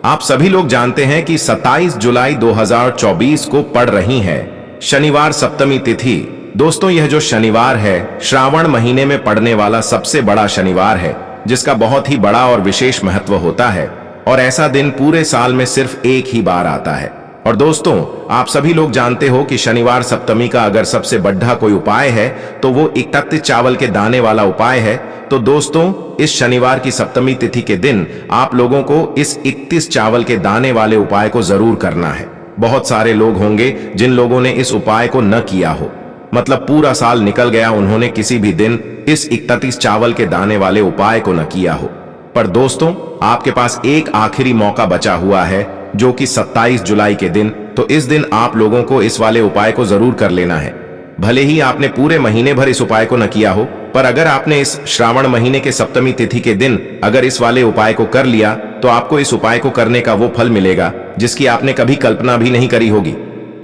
आप सभी लोग जानते हैं कि 27 जुलाई 2024 को पड़ रही है शनिवार सप्तमी तिथि। दोस्तों, यह जो शनिवार है श्रावण महीने में पड़ने वाला सबसे बड़ा शनिवार है, जिसका बहुत ही बड़ा और विशेष महत्व होता है। और ऐसा दिन पूरे साल में सिर्फ एक ही बार आता है। और दोस्तों, आप सभी लोग जानते हो कि शनिवार सप्तमी का अगर सबसे बड़ा कोई उपाय है तो वो 31 चावल के दाने वाला उपाय है। तो दोस्तों, इस शनिवार की सप्तमी तिथि के दिन आप लोगों को इस 31 चावल के दाने वाले उपाय को जरूर करना है। बहुत सारे लोग होंगे जिन लोगों ने इस उपाय को न किया हो, मतलब पूरा साल निकल गया, उन्होंने किसी भी दिन इस 31 चावल के दाने वाले उपाय को न किया हो। पर दोस्तों, आपके पास एक आखिरी मौका बचा हुआ है, जो कि 27 जुलाई के दिन। तो इस दिन आप लोगों को इस वाले उपाय को जरूर कर लेना है। भले ही आपने पूरे महीने भर इस उपाय को न किया हो, पर अगर आपने इस श्रावण महीने के सप्तमी तिथि के दिन अगर इस वाले उपाय को कर लिया तो आपको इस उपाय को करने का वो फल मिलेगा जिसकी आपने कभी कल्पना भी नहीं करी होगी।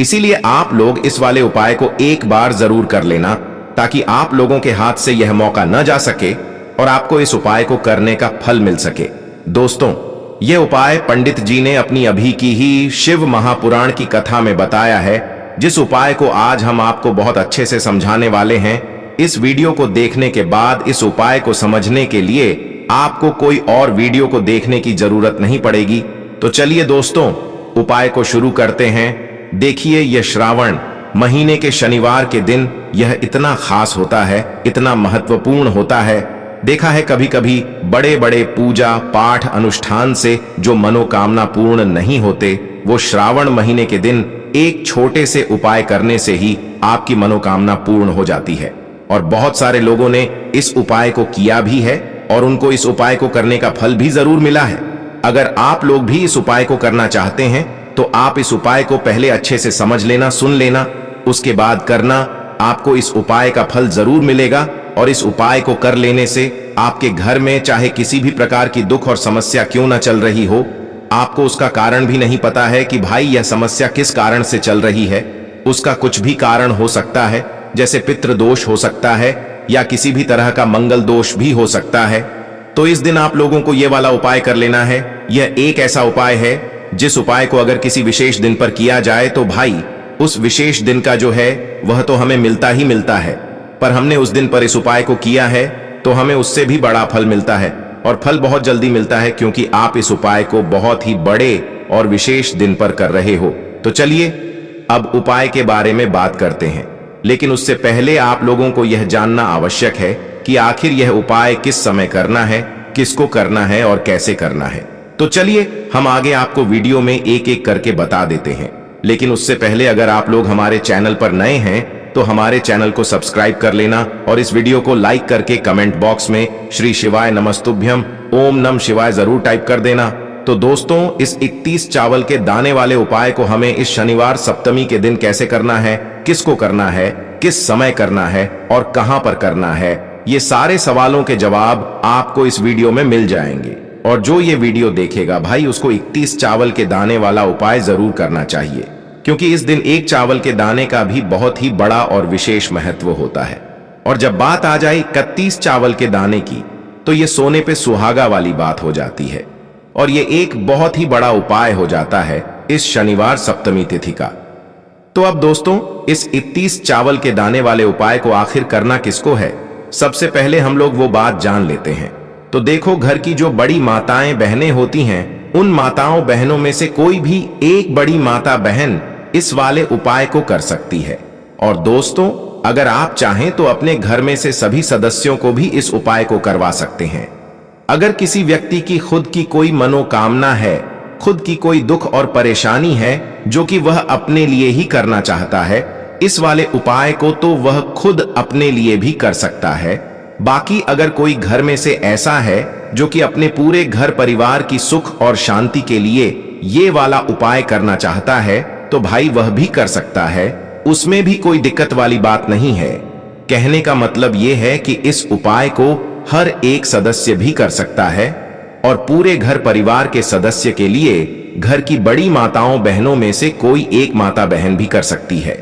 इसीलिए आप लोग इस वाले उपाय को एक बार जरूर कर लेना, ताकि आप लोगों के हाथ से यह मौका न जा सके और आपको इस उपाय को करने का फल मिल सके। दोस्तों, यह उपाय पंडित जी ने अपनी अभी की ही शिव महापुराण की कथा में बताया है, जिस उपाय को आज हम आपको बहुत अच्छे से समझाने वाले हैं। इस वीडियो को देखने के बाद इस उपाय को समझने के लिए आपको कोई और वीडियो को देखने की जरूरत नहीं पड़ेगी। तो चलिए दोस्तों, उपाय को शुरू करते हैं। देखिए, यह श्रावण महीने के शनिवार के दिन यह इतना खास होता है, इतना महत्वपूर्ण होता है। देखा है कभी कभी बड़े बड़े पूजा पाठ अनुष्ठान से जो मनोकामना पूर्ण नहीं होते, वो श्रावण महीने के दिन एक छोटे से उपाय करने से ही आपकी मनोकामना पूर्ण हो जाती है। और बहुत सारे लोगों ने इस उपाय को किया भी है और उनको इस उपाय को करने का फल भी जरूर मिला है। अगर आप लोग भी इस उपाय को करना चाहते हैं तो आप इस उपाय को पहले अच्छे से समझ लेना, सुन लेना, उसके बाद करना। आपको इस उपाय का फल जरूर मिलेगा। और इस उपाय को कर लेने से आपके घर में चाहे किसी भी प्रकार की दुख और समस्या क्यों ना चल रही हो, आपको उसका कारण भी नहीं पता है कि भाई यह समस्या किस कारण से चल रही है, उसका कुछ भी कारण हो सकता है, जैसे पितृ दोष हो सकता है या किसी भी तरह का मंगल दोष भी हो सकता है। तो इस दिन आप लोगों को यह वाला उपाय कर लेना है। यह एक ऐसा उपाय है जिस उपाय को अगर किसी विशेष दिन पर किया जाए तो भाई उस विशेष दिन का जो है वह तो हमें मिलता ही मिलता है। पर हमने उस दिन पर इस उपाय को किया है तो हमें उससे भी बड़ा फल मिलता है, और फल बहुत जल्दी मिलता है, क्योंकि आप इस उपाय को बहुत ही बड़े और विशेष दिन पर कर रहे हो। तो चलिए अब उपाय के बारे में बात करते हैं, लेकिन उससे पहले आप लोगों को यह जानना आवश्यक है कि आखिर यह उपाय किस समय करना है, किसको करना है और कैसे करना है। तो चलिए हम आगे आपको वीडियो में एक एक करके बता देते हैं। लेकिन उससे पहले अगर आप लोग हमारे चैनल पर नए हैं तो हमारे चैनल को सब्सक्राइब कर लेना और इस वीडियो को लाइक करके कमेंट बॉक्स में श्री शिवाय नमस्तुभ्यम ओम नम शिवाय जरूर टाइप कर देना। तो दोस्तों, इस 31 चावल के दाने वाले उपाय को हमें इस शनिवार सप्तमी के दिन कैसे करना है, किसको करना है, किस समय करना है और कहां पर करना है, ये सारे सवालों के जवाब आपको इस वीडियो में मिल जाएंगे। और जो ये वीडियो देखेगा भाई, उसको 31 चावल के दाने वाला उपाय जरूर करना चाहिए, क्योंकि इस दिन एक चावल के दाने का भी बहुत ही बड़ा और विशेष महत्व होता है। और जब बात आ जाए 31 चावल के दाने की, तो ये सोने पे सुहागा वाली बात हो जाती है और ये एक बहुत ही बड़ा उपाय हो जाता है इस शनिवार सप्तमी तिथि का। तो अब दोस्तों, इस 31 चावल के दाने वाले उपाय को आखिर करना किसको है, सबसे पहले हम लोग वो बात जान लेते हैं। तो देखो, घर की जो बड़ी माताएं बहनें होती हैं, उन माताओं बहनों में से कोई भी एक बड़ी माता बहन इस वाले उपाय को कर सकती है। और दोस्तों, अगर आप चाहें तो अपने घर में से सभी सदस्यों को भी इस उपाय को करवा सकते हैं। अगर किसी व्यक्ति की खुद की कोई मनोकामना है, खुद की कोई दुख और परेशानी है जो कि वह अपने लिए ही करना चाहता है, इस वाले उपाय को तो वह खुद अपने लिए भी कर सकता है। बाकी अगर कोई घर में से ऐसा है जो कि अपने पूरे घर परिवार की सुख और शांति के लिए ये वाला उपाय करना चाहता है, तो भाई वह भी कर सकता है, उसमें भी कोई दिक्कत वाली बात नहीं है। कहने का मतलब यह है कि इस उपाय को हर एक सदस्य भी कर सकता है और पूरे घर परिवार के सदस्य के लिए घर की बड़ी माताओं बहनों में से कोई एक माता बहन भी कर सकती है।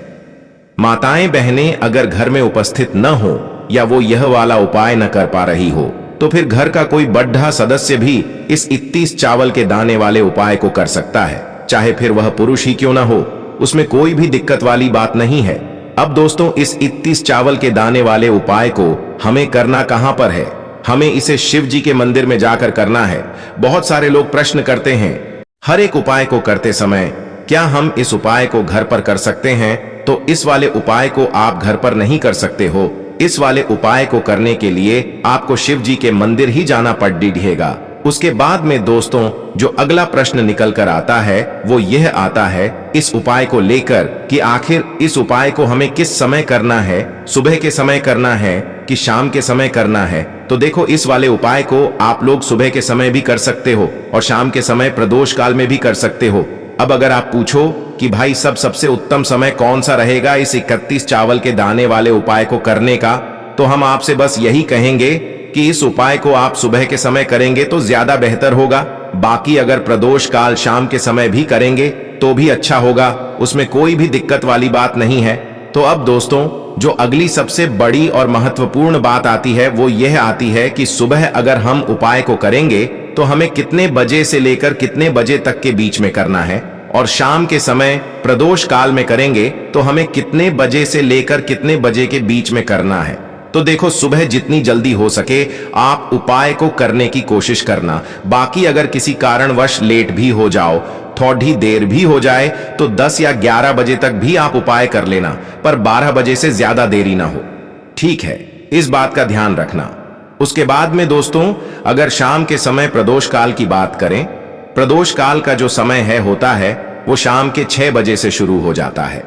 माताएं बहनें अगर घर में उपस्थित न हो या वो यह वाला उपाय न कर पा रही हो, तो फिर घर का कोई बड्ढा सदस्य भी इस 31 चावल के दाने वाले उपाय को कर सकता है, चाहे फिर वह पुरुष ही क्यों ना हो। उसमें कोई भी दिक्कत वाली बात नहीं है। अब दोस्तों, इस 31 चावल के दाने वाले उपाय को हमें करना कहां पर है? हमें इसे शिव जी के मंदिर में जाकर करना है। बहुत सारे लोग प्रश्न करते हैं, हर एक उपाय को करते समय क्या हम इस उपाय को घर पर कर सकते हैं? तो इस वाले उपाय को आप घर पर नहीं कर सकते हो। इस वाले उपाय को करने के लिए आपको शिव जी के मंदिर ही जाना पड़ेगा। उसके बाद में दोस्तों, जो अगला प्रश्न निकल कर आता है वो यह आता है इस उपाय को लेकर कि आखिर इस उपाय को हमें किस समय करना है, सुबह के समय करना है कि शाम के समय करना है? तो देखो, इस वाले उपाय को आप लोग सुबह के समय भी कर सकते हो और शाम के समय प्रदोष काल में भी कर सकते हो। अब अगर आप पूछो कि भाई सबसे उत्तम समय कौन सा रहेगा इस 31 चावल के दाने वाले उपाय को करने का, तो हम आपसे बस यही कहेंगे कि इस उपाय को आप सुबह के समय करेंगे तो ज्यादा बेहतर होगा। बाकी अगर प्रदोष काल शाम के समय भी करेंगे तो भी अच्छा होगा, उसमें कोई भी दिक्कत वाली बात नहीं है। तो अब दोस्तों, जो अगली सबसे बड़ी और महत्वपूर्ण बात आती है वो यह आती है कि सुबह अगर हम उपाय को करेंगे तो हमें कितने बजे से लेकर कितने बजे तक के बीच में करना है, और शाम के समय प्रदोष काल में करेंगे तो हमें कितने बजे से लेकर कितने बजे के बीच में करना है। तो देखो, सुबह जितनी जल्दी हो सके आप उपाय को करने की कोशिश करना। बाकी अगर किसी कारणवश लेट भी हो जाओ, थोड़ी देर भी हो जाए, तो 10 या 11 बजे तक भी आप उपाय कर लेना, पर 12 बजे से ज्यादा देरी ना हो। ठीक है, इस बात का ध्यान रखना। उसके बाद में दोस्तों, अगर शाम के समय प्रदोष काल की बात करें, प्रदोष काल का जो समय होता है वो शाम के 6 बजे से शुरू हो जाता है।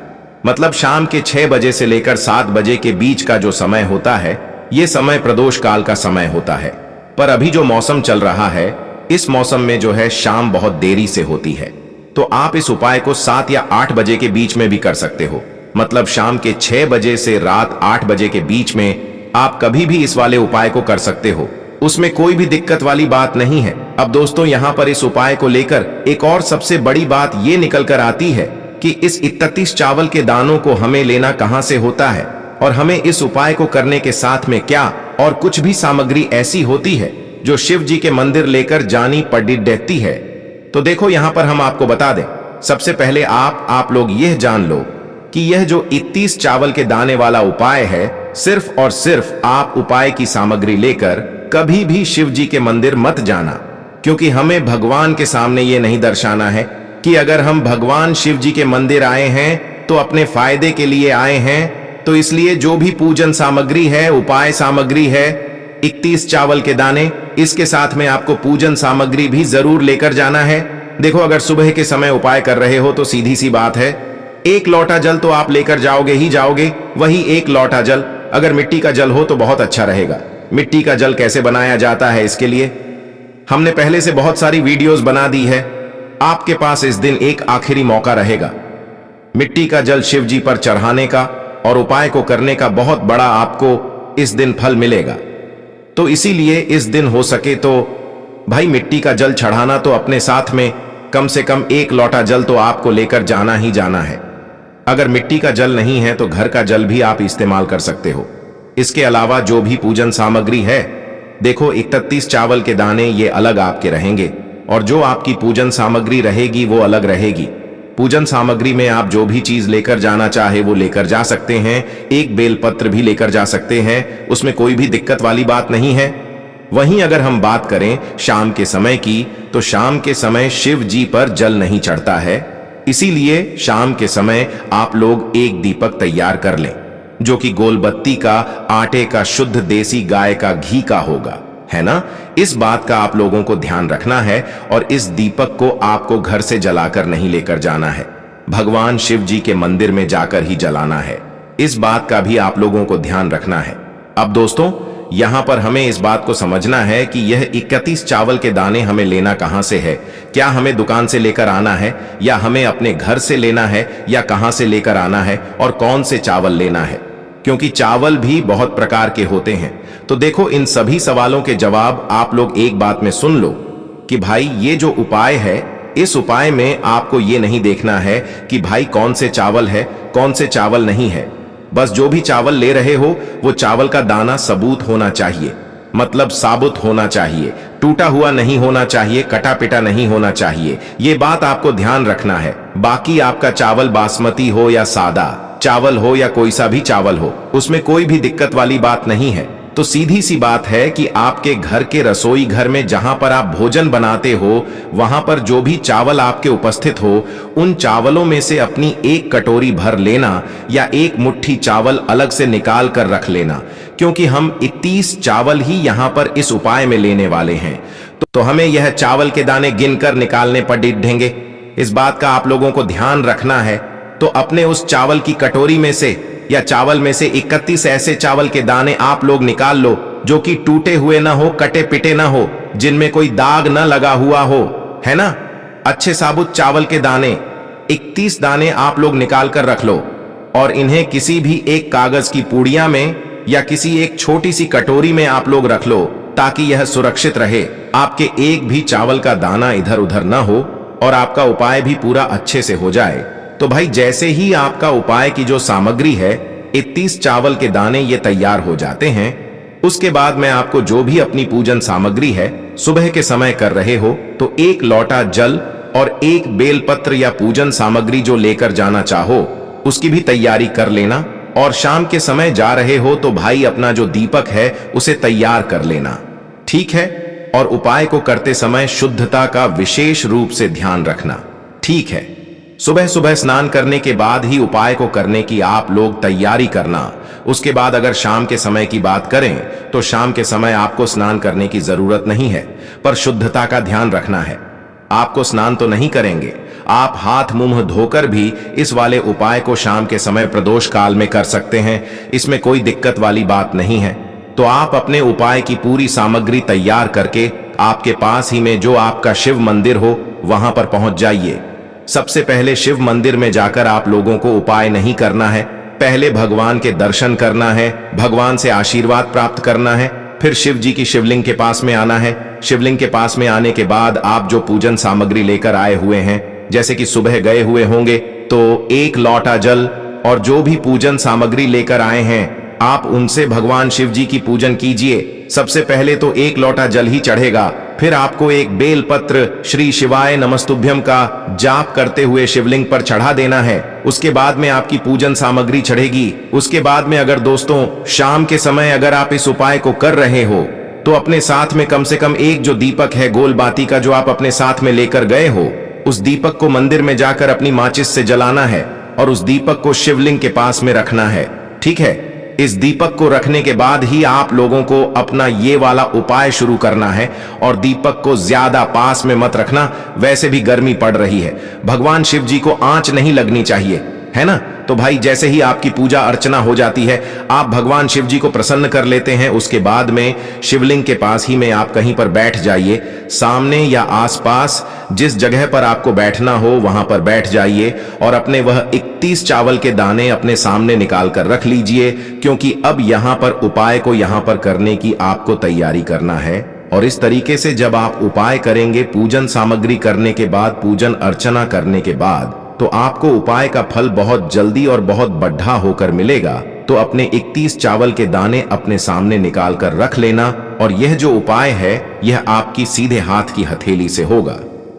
मतलब शाम के 6 बजे से लेकर 7 बजे के बीच का जो समय होता है, ये समय प्रदोष काल का समय होता है। पर अभी जो मौसम चल रहा है, इस मौसम में जो है शाम बहुत देरी से होती है, तो आप इस उपाय को 7 या 8 बजे के बीच में भी कर सकते हो। मतलब शाम के 6 बजे से रात 8 बजे के बीच में आप कभी भी इस वाले उपाय को कर सकते हो, उसमें कोई भी दिक्कत वाली बात नहीं है। अब दोस्तों, यहाँ पर इस उपाय को लेकर एक और सबसे बड़ी बात ये निकल कर आती है कि इस 31 चावल के दानों को हमें लेना कहां से होता है, और हमें इस उपाय को करने के साथ में क्या और कुछ भी सामग्री ऐसी होती है जो शिव जी के मंदिर लेकर जानी पड़ती है। तो देखो, यहां पर हम आपको बता दें, सबसे पहले आप लोग यह जान लो कि यह जो 31 चावल के दाने वाला उपाय है, सिर्फ और सिर्फ आप उपाय की सामग्री लेकर कभी भी शिव जी के मंदिर मत जाना, क्योंकि हमें भगवान के सामने ये नहीं दर्शाना है कि अगर हम भगवान शिव जी के मंदिर आए हैं तो अपने फायदे के लिए आए हैं। तो इसलिए जो भी पूजन सामग्री है, उपाय सामग्री है, 31 चावल के दाने, इसके साथ में आपको पूजन सामग्री भी जरूर लेकर जाना है। देखो, अगर सुबह के समय उपाय कर रहे हो तो सीधी सी बात है, 1 लोटा जल तो आप लेकर जाओगे ही जाओगे। वही 1 लोटा जल अगर मिट्टी का जल हो तो बहुत अच्छा रहेगा। मिट्टी का जल कैसे बनाया जाता है, इसके लिए हमने पहले से बहुत सारी वीडियोस बना दी है। आपके पास इस दिन एक आखिरी मौका रहेगा मिट्टी का जल शिव जी पर चढ़ाने का, और उपाय को करने का बहुत बड़ा आपको इस दिन फल मिलेगा। तो इसीलिए इस दिन हो सके तो भाई मिट्टी का जल चढ़ाना तो अपने साथ में कम से कम 1 लोटा जल तो आपको लेकर जाना ही जाना है। अगर मिट्टी का जल नहीं है तो घर का जल भी आप इस्तेमाल कर सकते हो। इसके अलावा जो भी पूजन सामग्री है, देखो 31 चावल के दाने ये अलग आपके रहेंगे, और जो आपकी पूजन सामग्री रहेगी वो अलग रहेगी। पूजन सामग्री में आप जो भी चीज लेकर जाना चाहे वो लेकर जा सकते हैं। एक बेलपत्र भी लेकर जा सकते हैं, उसमें कोई भी दिक्कत वाली बात नहीं है। वहीं अगर हम बात करें शाम के समय की, तो शाम के समय शिव जी पर जल नहीं चढ़ता है, इसीलिए शाम के समय आप लोग एक दीपक तैयार कर लें, जो कि गोलबत्ती का, आटे का, शुद्ध देसी गाय का घी का होगा, है ना। इस बात का आप लोगों को ध्यान रखना है, और इस दीपक को आपको घर से जलाकर नहीं लेकर जाना है, भगवान शिव जी के मंदिर में जाकर ही जलाना है। इस बात का भी आप लोगों को ध्यान रखना है। अब दोस्तों, यहां पर हमें इस बात को समझना है कि यह 31 चावल के दाने हमें लेना कहां से है। क्या हमें दुकान से लेकर आना है, या हमें अपने घर से लेना है, या कहां से लेकर आना है, और कौन से चावल लेना है, क्योंकि चावल भी बहुत प्रकार के होते हैं। तो देखो, इन सभी सवालों के जवाब आप लोग एक बात में सुन लो कि भाई ये जो उपाय है, इस उपाय में आपको ये नहीं देखना है कि भाई कौन से चावल है, कौन से चावल नहीं है। बस जो भी चावल ले रहे हो वो चावल का दाना सबूत होना चाहिए। मतलब साबुत होना चाहिए, टूटा हुआ नहीं होना चाहिए, कटा पिटा नहीं होना चाहिए। ये बात आपको ध्यान रखना है। बाकी आपका चावल बासमती हो या सादा चावल हो या कोई सा भी चावल हो, उसमें कोई भी दिक्कत वाली बात नहीं है। तो सीधी सी बात है कि आपके घर के रसोई घर में जहां पर आप भोजन बनाते हो, वहां पर जो भी चावल आपके उपस्थित हो, उन चावलों में से अपनी एक कटोरी भर लेना या एक मुट्ठी चावल अलग से निकाल कर रख लेना, क्योंकि हम 31 चावल ही यहां पर इस उपाय में लेने वाले हैं। तो हमें यह चावल के दाने गिनकर निकालने पड़ेंगे। इस बात का आप लोगों को ध्यान रखना है। तो अपने उस चावल की कटोरी में से या चावल में से 31 ऐसे चावल के दाने आप लोग निकाल लो जो कि टूटे हुए ना हो, कटे पिटे ना हो, जिनमें कोई दाग ना लगा हुआ हो, है ना। अच्छे साबुत चावल के दाने 31 दाने आप लोग निकाल कर रख लो और इन्हें किसी भी एक कागज की पुड़िया में या किसी एक छोटी सी कटोरी में आप लोग रख लो, ताकि यह सुरक्षित रहे, आपके एक भी चावल का दाना इधर उधर ना हो और आपका उपाय भी पूरा अच्छे से हो जाए। तो भाई जैसे ही आपका उपाय की जो सामग्री है, 31 चावल के दाने ये तैयार हो जाते हैं, उसके बाद मैं आपको जो भी अपनी पूजन सामग्री है सुबह के समय कर रहे हो, तो एक लोटा जल और एक बेलपत्र या पूजन सामग्री जो लेकर जाना चाहो उसकी भी तैयारी कर लेना। और शाम के समय जा रहे हो तो भाई अपना जो दीपक है उसे तैयार कर लेना, ठीक है। और उपाय को करते समय शुद्धता का विशेष रूप से ध्यान रखना, ठीक है। सुबह सुबह स्नान करने के बाद ही उपाय को करने की आप लोग तैयारी करना। उसके बाद अगर शाम के समय की बात करें तो शाम के समय आपको स्नान करने की जरूरत नहीं है, पर शुद्धता का ध्यान रखना है। आपको स्नान तो नहीं करेंगे, आप हाथ मुंह धोकर भी इस वाले उपाय को शाम के समय प्रदोष काल में कर सकते हैं, इसमें कोई दिक्कत वाली बात नहीं है। तो आप अपने उपाय की पूरी सामग्री तैयार करके आपके पास ही में जो आपका शिव मंदिर हो वहां पर पहुंच जाइए। सबसे पहले शिव मंदिर में जाकर आप लोगों को उपाय नहीं करना है, पहले भगवान के दर्शन करना है, भगवान से आशीर्वाद प्राप्त करना है, फिर शिव जी की शिवलिंग के पास में आना है। शिवलिंग के पास में आने के बाद आप जो पूजन सामग्री लेकर आए हुए हैं, जैसे कि सुबह गए हुए होंगे तो एक लोटा जल और जो भी पूजन सामग्री लेकर आए हैं आप उनसे भगवान शिव जी की पूजन कीजिए। सबसे पहले तो एक लोटा जल ही चढ़ेगा, फिर आपको एक बेल पत्र श्री शिवाय नमस्तुभ्यम का जाप करते हुए शिवलिंग पर चढ़ा देना है। उसके बाद में आपकी पूजन सामग्री चढ़ेगी। उसके बाद में अगर दोस्तों शाम के समय अगर आप इस उपाय को कर रहे हो तो अपने साथ में कम से कम एक जो दीपक है गोल बाती का जो आप अपने साथ में लेकर गए हो, उस दीपक को मंदिर में जाकर अपनी माचिस से जलाना है और उस दीपक को शिवलिंग के पास में रखना है, ठीक है। इस दीपक को रखने के बाद ही आप लोगों को अपना ये वाला उपाय शुरू करना है और दीपक को ज्यादा पास में मत रखना, वैसे भी गर्मी पड़ रही है, भगवान शिव जी को आंच नहीं लगनी चाहिए, है ना। तो भाई जैसे ही आपकी पूजा अर्चना हो जाती है, आप भगवान शिव जी को प्रसन्न कर लेते हैं, उसके बाद में शिवलिंग के पास ही में आप कहीं पर बैठ जाइए। सामने या आसपास जिस जगह पर आपको बैठना हो वहां पर बैठ जाइए और अपने वह 31 चावल के दाने अपने सामने निकाल कर रख लीजिए, क्योंकि अब यहां पर उपाय को यहां पर करने की आपको तैयारी करना है। और इस तरीके से जब आप उपाय करेंगे, पूजन सामग्री करने के बाद, पूजन अर्चना करने के बाद, तो आपको उपाय का फल बहुत जल्दी और बहुत बढ़ा होकर मिलेगा। तो अपने 31 चावल के दाने अपने सामने निकाल कर रख लेना और यह जो उपाय है यह आपकी सीधे हाथ की हथेली से होगा,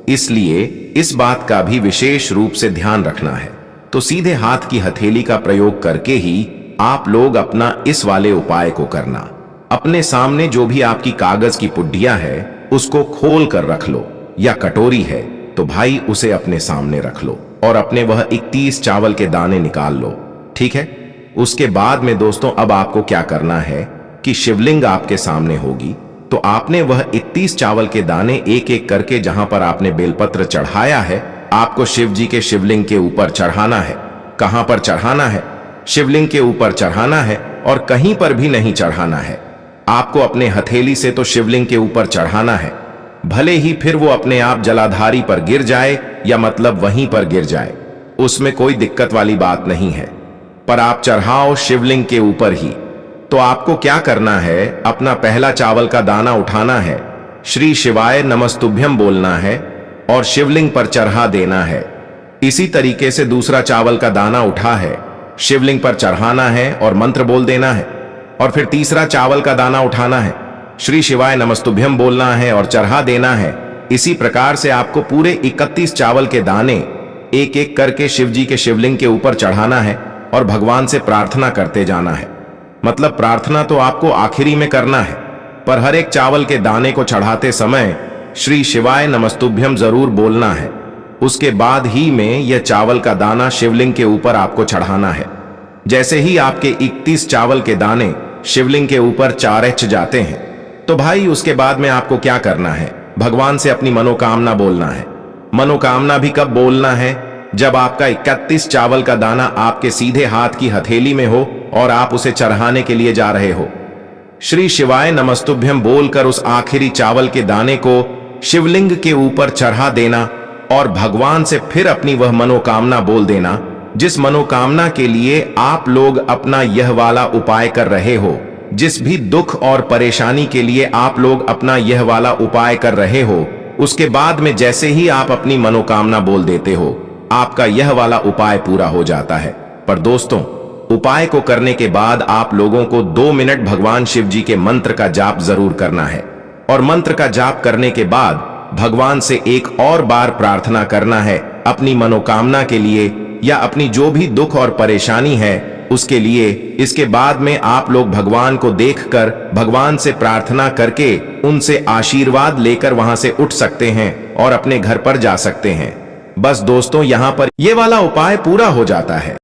इसलिए इस बात का भी विशेष रूप से ध्यान रखना है। तो सीधे हाथ की हथेली का प्रयोग करके ही आप लोग अपना इस वाले उपाय को करना। अपने सामने जो भी आपकी कागज की पुड्डिया है उसको खोल कर रख लो, या कटोरी है तो भाई उसे अपने सामने रख लो और अपने वह 31 चावल के दाने निकाल लो, ठीक है। उसके बाद में दोस्तों अब आपको क्या करना है कि शिवलिंग आपके सामने होगी, तो आपने वह 31 चावल के दाने एक एक करके जहां पर आपने बेलपत्र चढ़ाया है, आपको शिव जी के शिवलिंग के ऊपर चढ़ाना है। कहां पर चढ़ाना है? शिवलिंग के ऊपर चढ़ाना है और कहीं पर भी नहीं चढ़ाना है। आपको अपने हथेली से तो शिवलिंग के ऊपर चढ़ाना है, भले ही फिर वो अपने आप जलाधारी पर गिर जाए या मतलब वहीं पर गिर जाए, उसमें कोई दिक्कत वाली बात नहीं है, पर आप चढ़ाओ शिवलिंग के ऊपर ही। तो आपको क्या करना है, अपना पहला चावल का दाना उठाना है, श्री शिवाय नमस्तुभ्यम बोलना है और शिवलिंग पर चढ़ा देना है। इसी तरीके से दूसरा चावल का दाना उठा है, शिवलिंग पर चढ़ाना है और मंत्र बोल देना है। और फिर तीसरा चावल का दाना उठाना है, श्री शिवाय नमस्तुभ्यम बोलना है और चढ़ा देना है। इसी प्रकार से आपको पूरे 31 चावल के दाने एक एक करके शिव जी के शिवलिंग के ऊपर चढ़ाना है और भगवान से प्रार्थना करते जाना है। मतलब प्रार्थना तो आपको आखिरी में करना है, पर हर एक चावल के दाने को चढ़ाते समय श्री शिवाय नमस्तुभ्यम जरूर बोलना है। उसके बाद ही में यह चावल का दाना शिवलिंग के ऊपर आपको चढ़ाना है। जैसे ही आपके 31 चावल के दाने शिवलिंग के ऊपर चारच जाते हैं, तो भाई उसके बाद में आपको क्या करना है, भगवान से अपनी मनोकामना बोलना है। मनोकामना भी कब बोलना है, जब आपका 31 चावल का दाना आपके सीधे हाथ की हथेली में हो और आप उसे चढ़ाने के लिए जा रहे हो। श्री शिवाय नमस्तुभ्यम बोलकर उस आखिरी चावल के दाने को शिवलिंग के ऊपर चढ़ा देना और भगवान से फिर अपनी वह मनोकामना बोल देना, जिस मनोकामना के लिए आप लोग अपना यह वाला उपाय कर रहे हो। जिस भी दुख और परेशानी के लिए आप लोग अपना यह वाला उपाय कर रहे हो, उसके बाद में जैसे ही आप अपनी मनोकामना बोल देते हो, आपका यह वाला उपाय पूरा हो जाता है। पर दोस्तों, उपाय को करने के बाद आप लोगों को 2 मिनट भगवान शिव जी के मंत्र का जाप जरूर करना है और मंत्र का जाप करने के बाद भगवान से एक और बार प्रार्थना करना है अपनी मनोकामना के लिए या अपनी जो भी दुख और परेशानी है उसके लिए। इसके बाद में आप लोग भगवान को देखकर भगवान से प्रार्थना करके उनसे आशीर्वाद लेकर वहां से उठ सकते हैं और अपने घर पर जा सकते हैं। बस दोस्तों, यहां पर यह वाला उपाय पूरा हो जाता है।